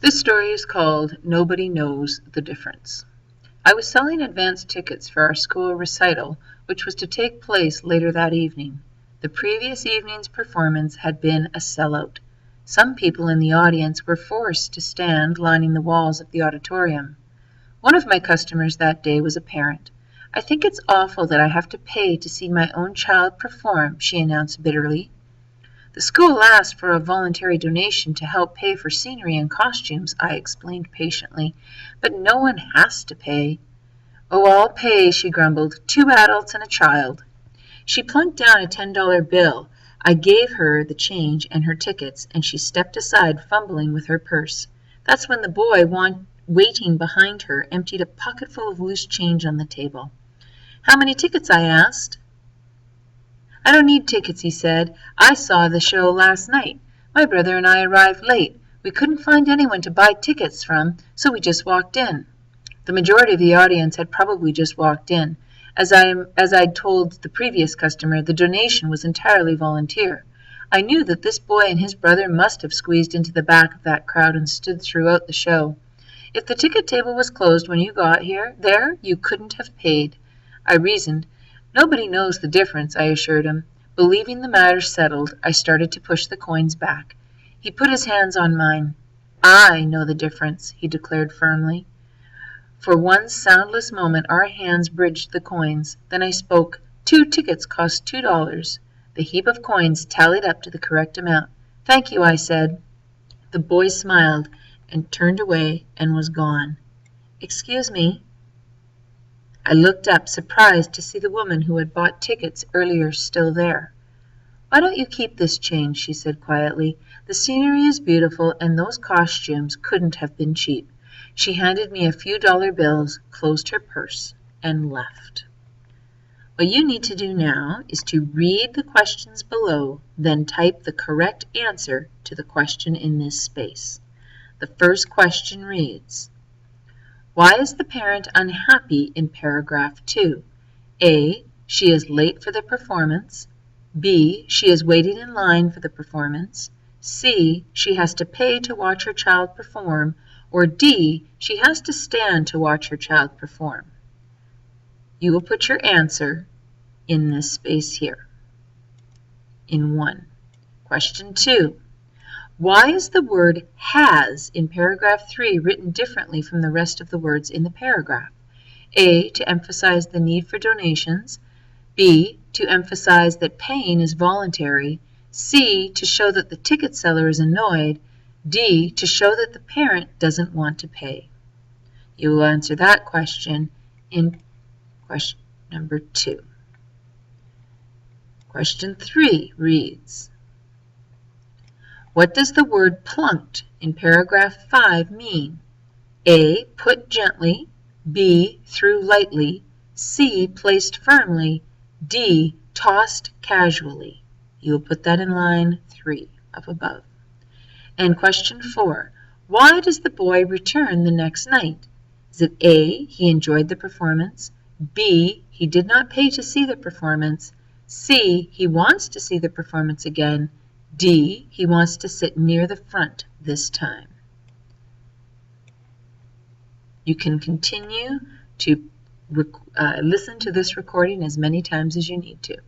This story is called Nobody Knows the Difference. I was selling advance tickets for our school recital, which was to take place later that evening. The previous evening's performance had been a sellout. Some people in the audience were forced to stand lining the walls of the auditorium. One of my customers that day was a parent. "I think it's awful that I have to pay to see my own child perform," she announced bitterly. "The school asked for a voluntary donation to help pay for scenery and costumes," I explained patiently, "but no one has to pay." "Oh, I'll pay," she grumbled. "2 adults and a child." She plunked down a $10 bill. I gave her the change and her tickets, and she stepped aside, fumbling with her purse. That's when the boy waiting behind her emptied a pocketful of loose change on the table. "How many tickets?" I asked. "I don't need tickets," he said. "I saw the show last night. My brother and I arrived late. We couldn't find anyone to buy tickets from, so we just walked in." The majority of the audience had probably just walked in. As I'd told the previous customer, the donation was entirely volunteer. I knew that this boy and his brother must have squeezed into the back of that crowd and stood throughout the show. "If the ticket table was closed when you got there, you couldn't have paid," I reasoned. "Nobody knows the difference," I assured him. Believing the matter settled, I started to push the coins back. He put his hands on mine. "I know the difference," he declared firmly. For one soundless moment our hands bridged the coins. Then I spoke. "2 tickets cost $2. The heap of coins tallied up to the correct amount. "Thank you," I said. The boy smiled and turned away and was gone. "Excuse me." I looked up, surprised to see the woman who had bought tickets earlier still there. "Why don't you keep this change?" she said quietly. "The scenery is beautiful, and those costumes couldn't have been cheap." She handed me a few dollar bills, closed her purse, and left. What you need to do now is to read the questions below, then type the correct answer to the question in this space. The first question reads, why is the parent unhappy in paragraph 2? A. She is late for the performance. B. She is waiting in line for the performance. C. She has to pay to watch her child perform. Or D. She has to stand to watch her child perform. You will put your answer in this space here. In 1. Question 2. Why is the word has in paragraph 3 written differently from the rest of the words in the paragraph? A. To emphasize the need for donations. B. To emphasize that paying is voluntary. C. To show that the ticket seller is annoyed. D. To show that the parent doesn't want to pay. You will answer that question in question number 2. Question 3 reads, what does the word plunked in paragraph 5 mean? A. Put gently. B. Threw lightly. C. Placed firmly. D. Tossed casually. You will put that in line 3 of above. And question 4. Why does the boy return the next night? Is it A. He enjoyed the performance. B. He did not pay to see the performance. C. He wants to see the performance again. D. He wants to sit near the front this time. You can continue to listen to this recording as many times as you need to.